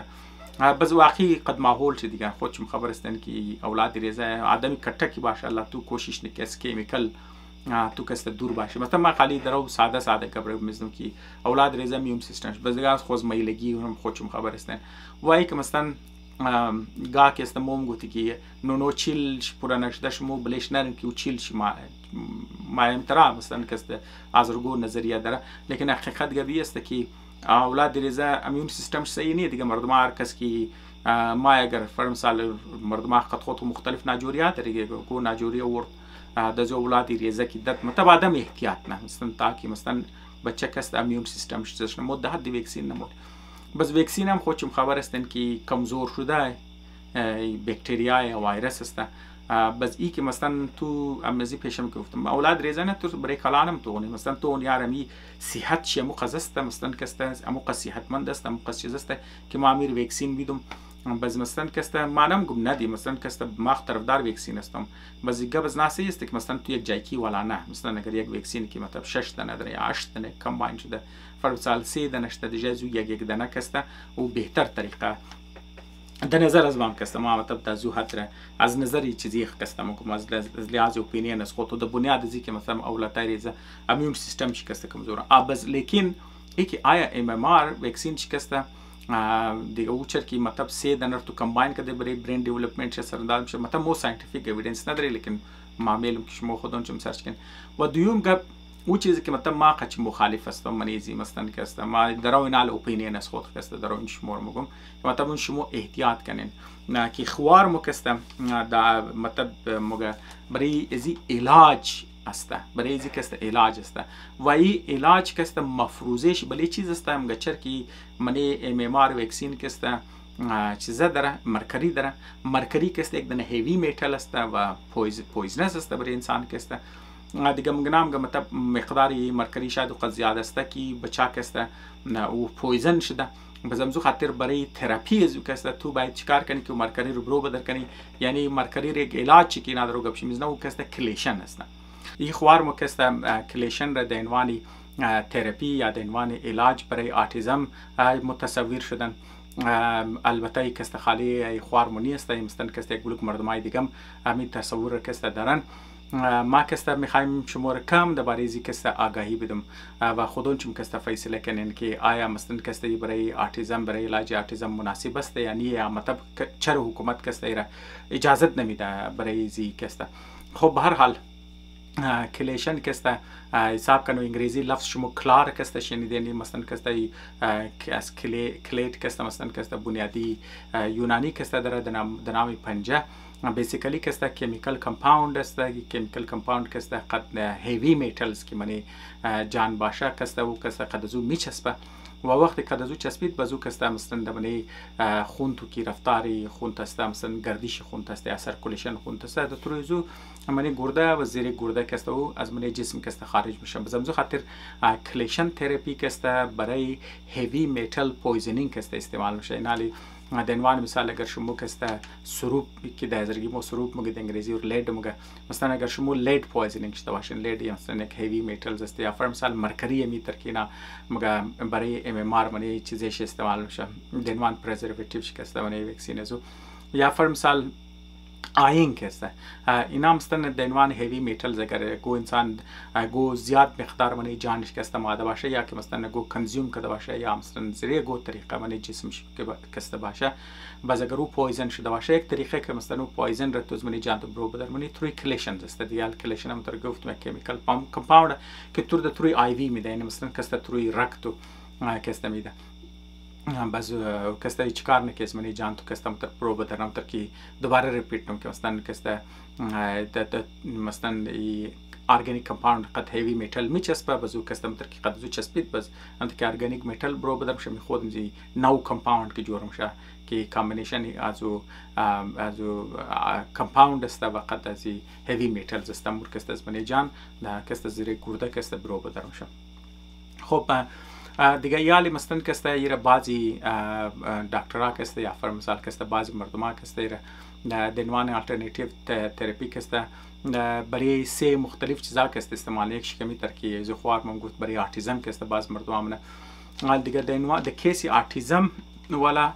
بس واقعی قد ماحول چه دیگه خودشم خبر هستن که اولاد ریزه آدمی کټکی باشه الله تو کوشش نکه از کیمیکل تو کست دور باشه مثلا ما خالی درو ساده کبر میزنم که اولاد ریزه میون سیستم بس دیگه خوز میلگی هم خودشم خبر هستن وای که مثلا گاه که است موم گوتی که نو چیلش پورا نشدش مو بلش نرن که چیلش ما امیتر مثلا که است از رگو نظریه داره لیکن حقیقت گبی است که اولاد ریزه امیون سیستم صحیح نیه دیگه مردم هر کس که ما اگر فرم سال مردم خود مختلف ناجوریات دیگه کو ناجوری ورد د اولاد ریزه که دت مطلب آدم احتیاط نه مثلا تاکي مثلا بچه کس امیون سیستم شش نمود حد ویکسین نمود بس ویکسین هم خودشم خبر هستن که کمزور شده باکتریای و ویروس است بس ای که مثلا تو امزی پیشم گفتم اولاد ریزه نه تو برای کلانم تو مثلا تو یارمی صحت چه مقصست مثلا کست امو صحت مند است امو چیز است که ما امیر ویکسین میدم بس مثلا کست مانم گم ندی مثلا کست ما طرفدار ویکسین هستم بس دیگه بس ناسی است که مثلا تو یک جایکی ولا نه مثلا اگر یک ویکسین که مطلب 6 دانه در یا 8 دانه کمباین شده فرض 3 دانه شده دیگه زو یک دانه کست او بهتر طریقه در نظر از ما کست ما مطلب تازو حتره از نظری چیزی کست ما کوم از لحاظ اپینین از خود د بنیاد ازی که مثلا اولاد ریزه امیون سیستم شکست کمزور بس لیکن یکی آیا ام ام آر ویکسین شکست دیگه او چر کی مطلب 3 دانه تو کمباین کده برای برین دیولپمنت شه سرندال میشه مطلب مو ساینتیفیک اوییدنس نداره لیکن ما میلم که شما خودون چم سرچ کن و دوم گپ او چیزی که مطلب ما قچ مخالف هستم منیزی مثلا که است ما درو نال اپینین از خود است درو شمار میگم مطلب شما احتیاط کنین نه که خوار مکستم دا مطلب مگه برای ازی علاج است برای ازی که است علاج است و این علاج که است مفروضش بلی چیز است مگه چر کی منی ام ام آر ویکسین که است چیزا داره مرکری داره مرکری که است یک دونه هیوی میتال است و پویزنس است برای انسان که است دیگه مگنام مطلب مقداری مرکری شاید قد زیاده است که بچا که است او پویزن شده بزمزو خاطر برای تراپی ازو که است تو باید چیکار کنی که مرکری رو برو بدر کنی یعنی مرکری رو یک علاج چی که ندارو گپشی میزنه او که است کلیشن است این خوار مو که است کلیشن را دینوانی تراپی یا دینوانی علاج برای آٹیزم متصور شدن البته ای که است خالی خوار مو نیست مثلا که است یک بلوک مردمای دیگم همین تصور که است دارن ما کسته میخوایم شما را کم درباره ازی کسته آگاهی بدم و خودون چون کسته فیصله کنین که آیا مثلا کسته برای آٹیزم برای علاج آٹیزم مناسب است یعنی یا مطلب چرا حکومت کسته را اجازت نمیده برای ازی کسته. خب به هر حال کلیشن کسته حساب کنو انگریزی لفظ شما کلار کسته شنیدین مثلا کسته از کلیت کسته مثلا کسته بنیادی یونانی کسته داره در نام پنجه بیسیکلی کسته کیمیکل کمپاوند است کیمیکل کمپاوند کسته قد هیوی میتلز که منی جان باشه کسته و کسته قد ازو میچسبه و وقتی که ازو چسبید بازو کسته مثلا دمنی خون تو کی رفتاری خون تسته مثلا گردش خون تسته سرکولیشن خون تسته در طور ازو منی گرده و زیره گرده کسته و از منی جسم کسته خارج میشه بزمزو خاطر کلیشن تراپی کسته برای هیوی میتل پویزنینگ کسته استعمال میشه. اینالی در عنوان مثال اگر شما کسته سروب که در زرگی ما سروب مگه در انگلیزی و لید مگه مثلا اگر شما لید پویزنینگ شده باشین لید مثلا یک هیوی میتلز است یا فرض مثال مرکری امیتر که اینا مگه برای MMR منی چیزش استعمال میشه در عنوان پرزرواتیو کسته منی ویکسین ازو یا فرض مثال آین کسته اینا مثلا در عنوان هیوی میتلز اگر گو انسان گو زیاد مقدار منی جانش کسته ماده باشه یا که مثلا گو کنزیوم کرده باشه یا مثلا زیره گو طریقه منی جسم کسته باشه باز اگر او پویزن شده باشه یک طریقه که مثلا او پویزن را توز منی جان تو برو بدر منی توی کلیشن است دیال کلیشن هم تر گفتم کیمیکل کمپاوند که تور د توی آی وی میده مثلا کسته توی رکتو کسته میده باز کسته چیکار نکیس منی جان تو کسته متر پرو بدرم تر کی دوباره ریپیت نم که مثلا کسته مثلا ارگانیک کمپاوند قد هیوی میتل میچسبه بازو کسته متر کی قد زو چسبید باز انت که ارگانیک میتل برو بدرم شمی خود میزی نو کمپاوند که جورم شه که کامبینیشن ازو کمپاوند است و قد ازی هیوی میتلز است مور کسته از منی جان کسته زیره گرده کسته برو بدرم شه. خب دیگه یالی مثلا کسته یه بعضی دکترها کسته یا فرض مثال کسته بعضی مردمها کسته یه در عنوان آلترناتیو تراپی کسته برای سه مختلف چیزا کسته استعمال یک شکمی ترکی از خواھر من گفت برای آٹیزم کسته بعض مردمها منه دیگه در عنوان د کیسی آٹیزم ولا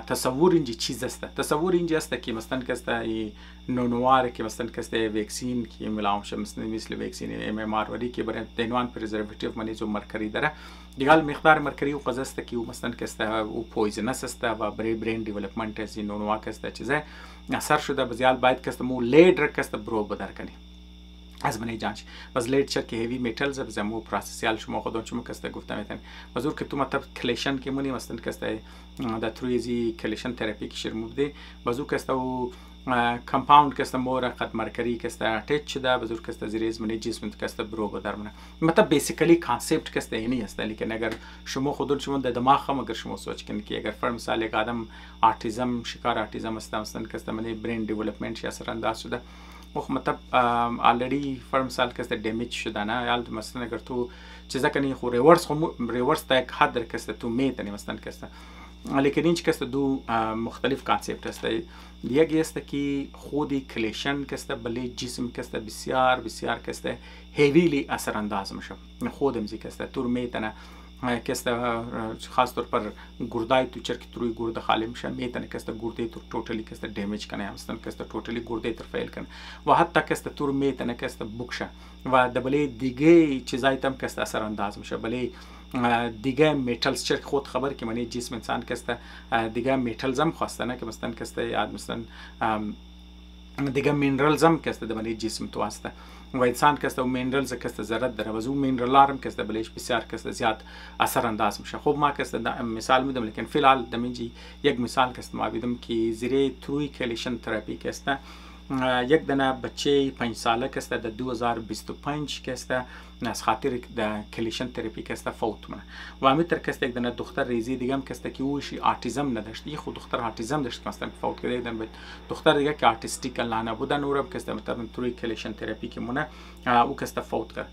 تصور اینجا چیز است تصور اینجا است که مثلا کسته نونوار که مثلا کسته ویکسین که ملام شه مثل ویکسین MMR ولی که برای دینوان پرزرواتیو منی جو مرکری داره دیگه مقدار مرکری و قضا است که مثلا کسته او پویزنس است و برای برین دیولپمنت از نونوا کسته چیزه اثر شده بزیال باید کسته مو لیدر کسته برو بدر کنی از منی جانش باز لید چر که هیوی میتلز بزمو پروسسیال شما خودون چمو کسته گفتم میتن بازور که تو مطلب کلیشن که منی مثلا کسته در ترویزی کلیشن تراپی که شرمو بده بازو کسته و کمپاوند کسته مور قد مرکری کسته اٹیچ شده بزرگ کسته زیریز منی جسم کسته برو بدر منه مطلب بیسیکلی کانسپت کسته اینی است لیکن اگر شما خودون شما در دماغ هم اگر شما سوچ کنید که اگر فرض مثال یک آدم آٹیزم شکار آٹیزم است مثلا کسته منی برین دیولپمنت یا اثر انداز شده وقت مطلب آلریدی فرض مثال کسته دمیج شده نه یا مثلا اگر تو چیزا کنی خو ریورس تا یک حد کسته تو میتونی مثلا کسته لیکن اینچ کسته دو مختلف کانسپت است یکی است که خودی کلیشن کسته بلی جسم کسته بسیار بسیار کسته هیویلی اثر انداز میشه خودم زی کسته تور میتونه کسته خاص طور پر گردای تو چرک توی گرده خالی میشه میتونه کسته گرده تو توتالی کسته دمیج کنه مثلا کسته توتالی گرده تر فیل کنه و حتی کسته تور میتونه کسته بکشه و دبلی دیگه چیزایی تم کسته اثر انداز میشه بلی دیگه میتلز چرک خود خبر که منی جسم انسان کسته دیگه میتلز هم خواسته نه که مثلا کسته یاد مثلا دیگه مینرالز هم کسته دمنی جسم تو هسته و انسان کسته و مینرالز کسته ضرورت داره و زو مینرالار هم کسته بلیش بسیار کسته زیاد اثر انداز میشه. خب ما کسته مثال میدم لیکن فی الحال دمینجی یک مثال کسته ما بیدم که زیره تروی کلیشن تراپی کسته یک دنه بچه 5 ساله کسته در 2025 کسته از خاطر در کلیشن تراپی کسته فوت منه و امیتر کسته یک دنه دختر ریزی دیگه هم کسته که اوشی آٹیزم نداشت خود دختر آٹیزم داشت که مثلا فوت کرده دن دختر دیگه که آرتیستیک لانه بودن او رب کسته مثلا توی کلیشن تراپی که مونه او کسته فوت کرد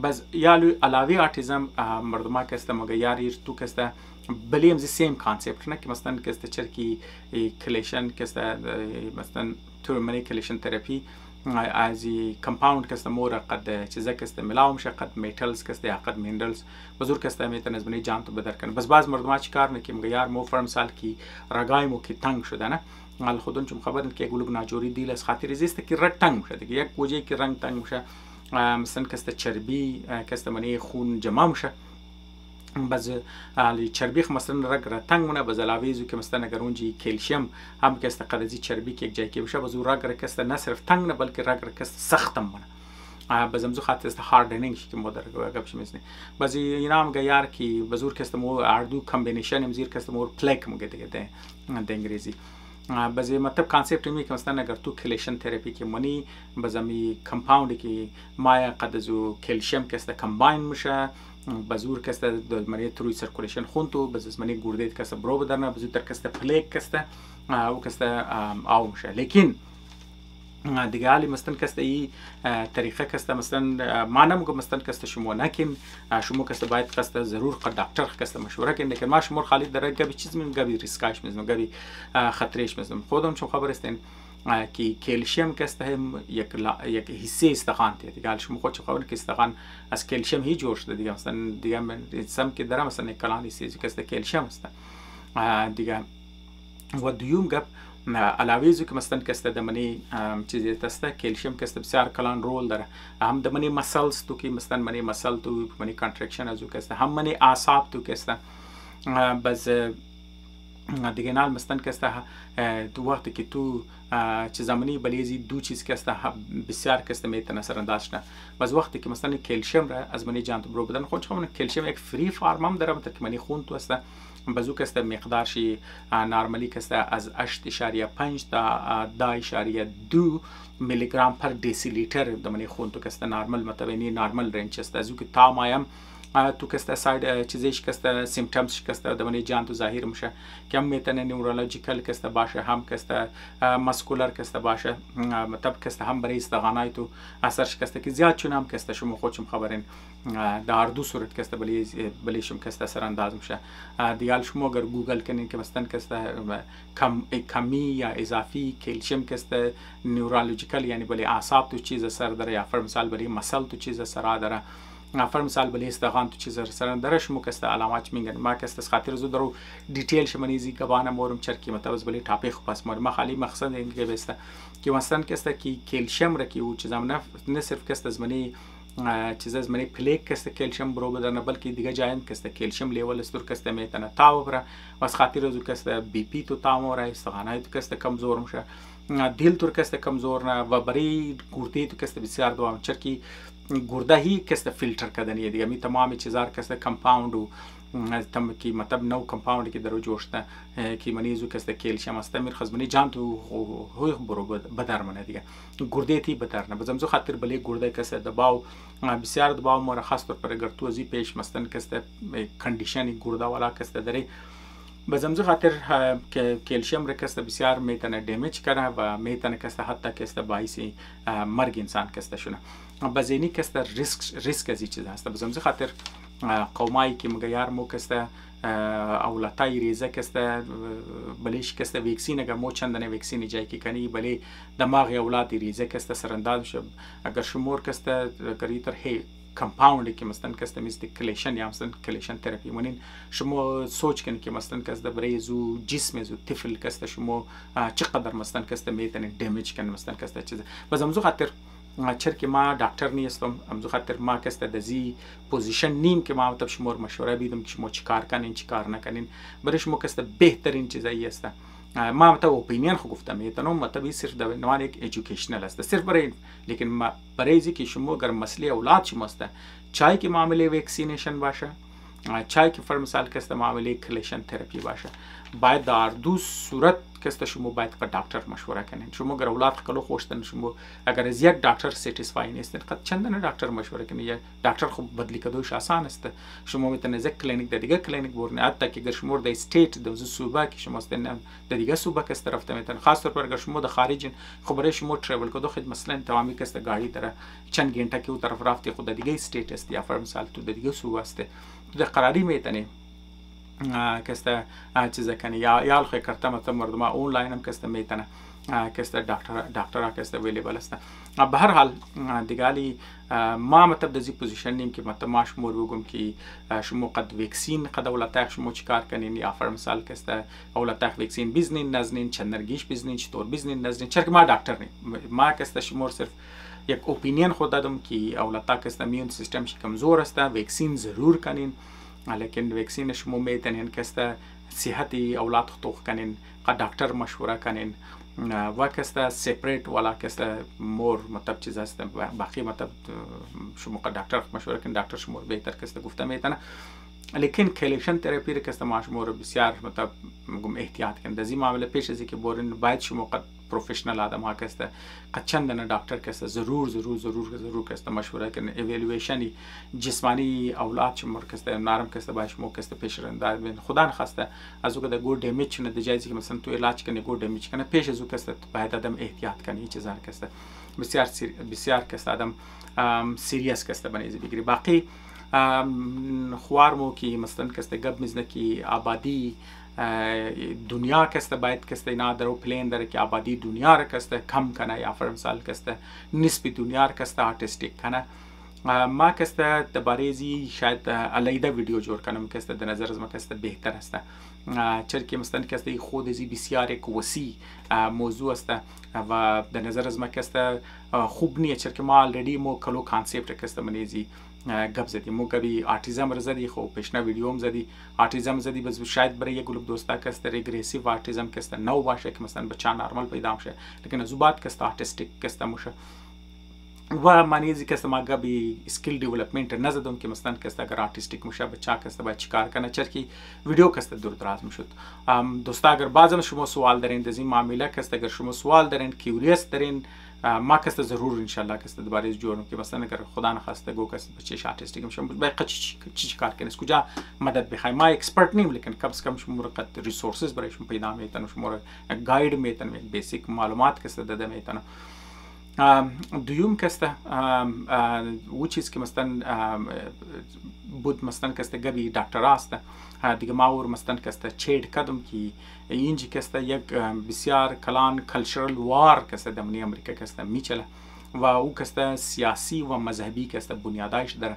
بس یالو علاوه آٹیزم مردما کسته مگه یاری تو کسته بلی هم زی سیم کانسپت نه که مثلا کسته چرکی کلیشن کسته مثلا تو منی کلیشن تراپی از کمپاوند کست مور قد چیزا کست ملاو میشه، قد میتلز کست یا قد مینرالز بزرگ کست میتونه از بنی جان تو بدر کنه. بس بعض مردم چیکار میکنن میگه یار مو فرم سال کی رگای مو کی تنگ شده نه، حال خودون چون خبرن که گلوب ناجوری دیل از خاطر زیست کی رگ تنگ میشه دیگه، یک وجه کی رنگ تنگ میشه، مثلا کست چربی کست منی خون جمع میشه، باز چربی مثلا رگ را تنگ مونه، باز علاوه زو که مثلا اگر اونجی کلسیم هم کست قدزی چربی که یک جای که بشه، باز رگ را کست نه صرف تنگ نه بلکه رگ را کست سختم مونه، باز امزو خاطر است هاردنینگ که مادر گپش میزنه. باز اینا هم گیار کی بزرگ کست مو اردو کامبینیشن امزیر کست مو پلک مگه دیگه ده انگلیسی. باز مطلب کانسپت می که مثلا اگر تو کلیشن تراپی که منی باز می کمپاوند که مایا قدزو کلسیم کست کمباین میشه، بزور کست منی تروی سرکولیشن خون تو باز منی گرده کست برو بدرنه، بزور در کست پلک کست او کست آو میشه. لیکن دیگه حالی مثلا کست ای طریقه کست مثلا ما نمیگم مثلا کست شما نکن، شما کست باید کست ضرور قد دکتر کست مشوره کن، لیکن ما شما خالی در گبی چیز میزنم، گبی ریسکاش میزنم، گبی خطرش میزنم. خودم چون خبر استین که کلسیم کست هم یک حصه استخوان تیه دیگه، شما خود چون خبر که استخوان از کلسیم هی جور شده دیگه، مثلا دیگه من سم که دارم مثلا یک کلانی سیزی کست کلسیم است دیگه. و دوم گپ علاوه زو که مثلا کست دمنی چیزی تسته کلسیم کست بسیار کلان رول داره، هم دمنی مسلز تو که مثلا منی مسل تو منی کانترکشن ازو کست، هم منی اعصاب تو کست، بس دیگه نال مثلا کست تو وقتی که تو چیزامنی بلیزی دو چیز کست بسیار کست میتونه سرنداش نه، بس وقتی که مثلا کلسیم را از منی جان تو برو بدن خود چون کلسیم یک فری فارم هم داره، مثلا که منی خون تو است بزو کست مقدارشی نارمالی کست از 8.5 تا 10.2 میلی گرم پر دیسی لیتر دمنی خون تو کست نارمال متوینی نارمال رنج است، ازو که تا مایم تو کست ساید چیزیش کست سیمپتومز کست دمنی جان تو ظاهر میشه که هم میتونه نیورولوژیکال کست باشه، هم کست ماسکولر کست باشه، مطلب کست هم برای استغانای تو اثرش کست که زیاد چون هم کست شما خودشم خبرین در دو صورت کست بلیشم کست اثر انداز میشه دیگه. شما اگر گوگل کنین که مثلا کست کمی یا اضافی کلسیم کست نیورولوژیکال یعنی بلی اعصاب تو چیز اثر داره، یا فر مثال بلی مسل تو چیز اثر داره، فر مثال بلی استخوان تو چیز اثر داره، شما کست علامات میگن ما کست خاطر زو درو دیتیل شمنیزی گبانه مورم چرکی متوز بلی تاپیخ پس ما خالی مقصد اینکه بسته که مثلا کست کی کلسیم را کی او چیزام نه صرف کست از منی چیز از منی پلیک کست کلسیم برو بدن بلکه دیگه جاین کست کلسیم لیول استور کست میتونه تاو بره، واسه خاطر زو کست بی پی تو تاو را استخوانای تو کست کمزور میشه، دل تو کست کمزور نه و برای گرده تو کست بسیار دوام چرکی گرده هی کست فیلتر کردنیه دیگه. می تمام چیزار کست کمپاوند و تم کی مطلب نو کمپاوند که درو جوشته کی منیزو کست کلسیم است میر خزمنی جان تو هوی برو بدر منه دیگه گرده تی بدر نه بزمزو خاطر بلی گرده کست دباو بسیار دباو مرخص طور پر اگر تو ازی پیش مستن کست کندیشن گرده والا کست داره بزمزو خاطر که کلسیم را کست بسیار میتونه دمیج کنه و میتونه کست حتی کست باعث مرگ انسان کست شونه. بزینی کست ریسک ازی چیز هست. بزمزو خاطر قومایی که مگیار مو کست اولاتای ریزه کست بلیش کست ویکسین اگر مو چندنه ویکسینی جایی که کنی بلی دماغ اولاتی ریزه کست سرنداز شد اگر شمور کست گریتر هی کمپاوندی که مثلا کست میزد کلیشن یا مثلا کلیشن تراپی منین شما سوچ کنید که مثلا کست برای زو جسم زو طفل کست شما چقدر مثلا کست میتونه دمیج کنه مثلا کست چیز باز امزو خاطر چرکی ما دکتر نیستم امزو خاطر ما کست دزی پوزیشن نیم که ما مطلب شما مشوره بیدم که شما چیکار کنین چیکار نکنین برای شما کست بهترین چیزایی است. ما مطلب اپینین خو گفتم میتونم مطلب صرف در نوع یک ایژوکیشنال است صرف برای لیکن ما برای اینکه شما اگر مسئله اولاد شما است چای که معامله ویکسینیشن باشه چای که فر مثال کست معامله کلیشن تراپی باشه باید در دو صورت کست شما باید که دکتر مشوره کنین. شما اگر اولاد کلو خوشتن شما اگر از یک دکتر ساتیسفای نیستین قد چندن دکتر مشوره کنین. یک دکتر خوب بدلی کدوش آسان است. شما میتونه از یک کلینیک در دیگه کلینیک برین حتی که اگر شما در استیت در صوبه که شما استن در دیگه صوبه کست رفته میتونه خاص طور پر اگر شما در خارج خب برای شما ترافل کدو خد مثلا تمامی کست گاڑی داره چند گنٹه که اون طرف رفتی خود در دیگه استیت است یا فر مثال تو در دیگه صوبه است در قراری میتونه کست چیزا کنی یا خو کرتا مطلب مردم آنلاین هم کست میتونه که است دکترها که است اویلیبل است. به هر حال دیگه ما مطلب دزی پوزیشن نیم که مطلب ما شما رو بگم که شما قد ویکسین قد اولتاق شما چیکار کنین، یا فر مثال که است اولتاق ویکسین بیزنین نزنین، چندرگیش بیزنین، چطور بیزنین نزنین. چرا که ما دکتر نیم، ما که است شما صرف یک اپینین خود دادم که اولتاق است میون سیستمش کمزور است، ویکسین ضرور کنین، لیکن ویکسین شما میتونین که است صحت اولاد خطوخ کنین، قد دکتر مشوره کنین و کسته سپریت والا کسته مور مطلب چیز است باقی مطلب شما قد دکتر مشوره کن، دکتر شما بهتر کسته گفته میتونه. لیکن کلیشن تراپی کسته ما شما رو بسیار مطلب میگم احتیاط کن در این معامله. پیش از اینکه برین باید شما قد پروفشنال آدم ها کسته قد چندن دکتر کسته ضرور ضرور ضرور ضرور کسته مشوره کن. ایوالویشن جسمانی اولاد شما کسته نرم کسته باید شما کسته پیش رنده بین خدا نخواسته از او که گور دمیج کنه، جایزی که مثلا تو علاج کنه گور دمیج کنه، پیش از او کسته باید آدم احتیاط کنه. هیچ چیزا کسته بسیار کسته آدم سیریس کسته بنیزی بگیری. باقی خواھر مو که مثلا کسته گب میزنه که آبادی دنیا کسته باید کسته اینا درو پلین داره که آبادی دنیا را کسته کم کنه، یا فر مثال کسته نسبی دنیا را کسته آرتستیک کنه. ما کسته دباریزی شاید علیده ویدیو جور کنم کسته در نظر از ما کسته بهتر است، چرا که مثلا کسته خود ازی بسیار یک وسیع موضوع است و در نظر از ما کسته خوب نیه، چرا که ما آلردی مو کلو کانسپت کسته منیزی گپ زدی. مو کبھی آٹیزم رو زدی، خب پیشنا ویدیوم زدی آٹیزم زدی، بس شاید برای یک گروپ دوستا کسته ریگریسیو آٹیزم کسته نو باشه که مثلا بچه نرمال پیدا میشه، لیکن از بعد کسته آرتستیک کسته میشه و معنی کسته ما کبھی اسکیل ڈیولپمنٹ نزدم که مثلا کسته اگر آرتستیک میشه بچه کسته باید چیکار کنه، چرا که ویدیو کسته دور دراز میشد. دوستا اگر بعضم شما سوال دارین در این معامله کسته، اگر شما سوال دارین کیوریس دارین ما کسته ضرور انشالله کسته دوباره از جورم که مثلا اگر خدا نخواسته گو کسته بچهش آرتستیک میشه باید چی کار کنه، از کجا مدد بخوای. ما اکسپرت نیم، لیکن کم از کم شما رو قد ریسورسز برایشون پیدا میتونم، شما رو گاید میتونم، یک بیسیک معلومات کسته داده میتونم. دویم کسته او چیز که مثلا بود مثلا کسته گبی دکتر است دیگه ما اور مثلا کسته چید کدوم که اینجی کسته یک بسیار کلان کلچرال وار کسته دمنی امریکا کسته میچله و او کسته سیاسی و مذهبی کسته بنیادایش در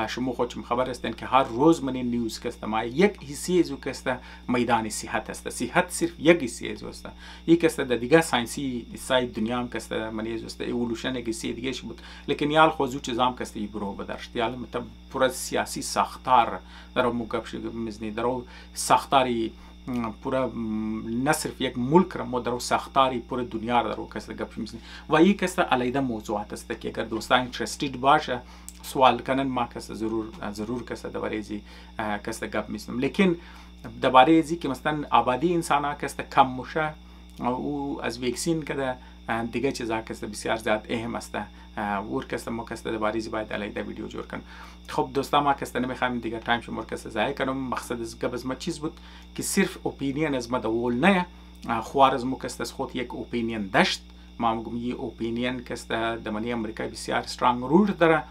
شما خودتون خبر هستین که هر روز من نیوز کسته ما یک حصه از او کسته میدان صحت است. صحت صرف یک حصه از است، یک کسته در دیگه ساینسی ساید دنیا هم کسته من است ایولوشن یک حصه دیگه بود، لیکن یال خوزو چیزام کسته برو بدرشت یال مطلب پورا سیاسی ساختار در موقع مزنی در ساختاری پورا نه صرف یک ملک را مدرو ساختاری پورا دنیا را در کسته گپ میزنی و این کسته علیده موضوعات است که اگر دوستان اینترستید باشه سوال کنن ما کسته ضرور کسته درباره ازی کسته گپ میزنم. لیکن درباره ازی که مثلا آبادی انسان ها کسته کم میشه او از ویکسین کده دیگه چیزا کسته بسیار زیاد اهم است اور کسته ما کسته درباره ازی باید علیده ویدیو جور کنم. خب دوستان ما کسته نمیخوایم دیگه تایم شما کسته ضایع کنم. مقصد از گپ از ما چیز بود که صرف اپینین از ما دول نه، خواھر از ما کسته از خود یک اپینین داشت. ما میگم یه اپینین کسته دمنی امریکا بسیار استرانگ روت داره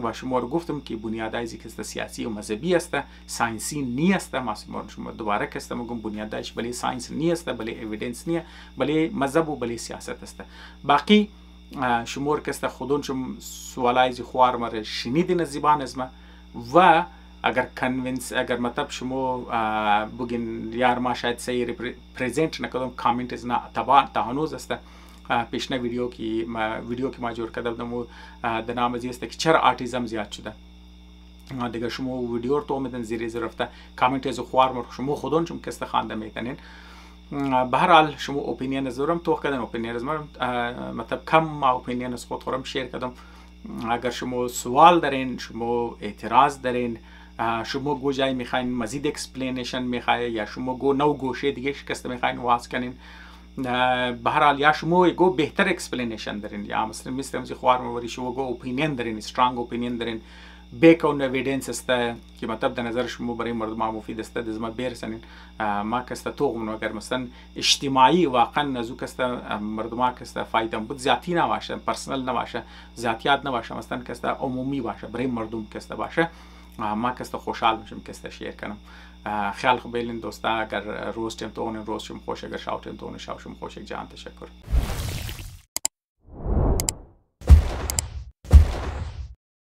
و شما رو گفتم که بنیادایش کسته سیاسی و مذهبی است، ساینسی نیست. ما شما دوباره کسته میگم بنیادایش بله ساینس نیست، بله اویدنس نیه، بله مذهب و بله سیاست است. باقی شما کسته خودون شما سوالای خواھر مر شنیدین از زبان از ما و اگر کنوینس اگر مطلب شما بگین یار ما شاید صحیح پریزنت نکردم کامنت از نه تا هنوز است پیشنا ویدیو که ما جور کرده بودم در نام ازی است که چرا آتیزم زیاد شده دیگه شما ویدیو رو تو میدن زیره رفته کامنت از خواھر مر شما خودون چون کسته خوانده میتونین. به هر حال شما اپینین از دارم تو کردن اپینین از من مطلب کم ما اپینین از خود خورم شیر کردم. اگر شما سوال دارین، شما اعتراض دارین، شما گو جای میخواین مزید اکسپلینیشن میخوای یا شما گو نو گوشه دیگه شکسته میخواین واز کنین، به هر حال یا شما گو بهتر اکسپلینیشن دارین یا مثل خواھر موری شما گو اپینین دارین، استرانگ اپینین دارین، بیکون اویدنس است که مطلب در نظر شما برای مردم مفید است دزما برسنین. ما کسته توغم اگر مثلا اجتماعی واقعا نزو کسته مردم کسته فایده بود ذاتی نباشه، پرسنل نباشه، ذاتیات نباشه، مثلا کسته عمومی باشه برای مردم کسته باشه، ما کسته خوشحال میشم کسته شیر کنم. خیال خوب بیلین دوستا، اگر روز تیم تو اون روز شم خوش، اگر شاو تیم تو اون شاو شم خوش. جان تشکر.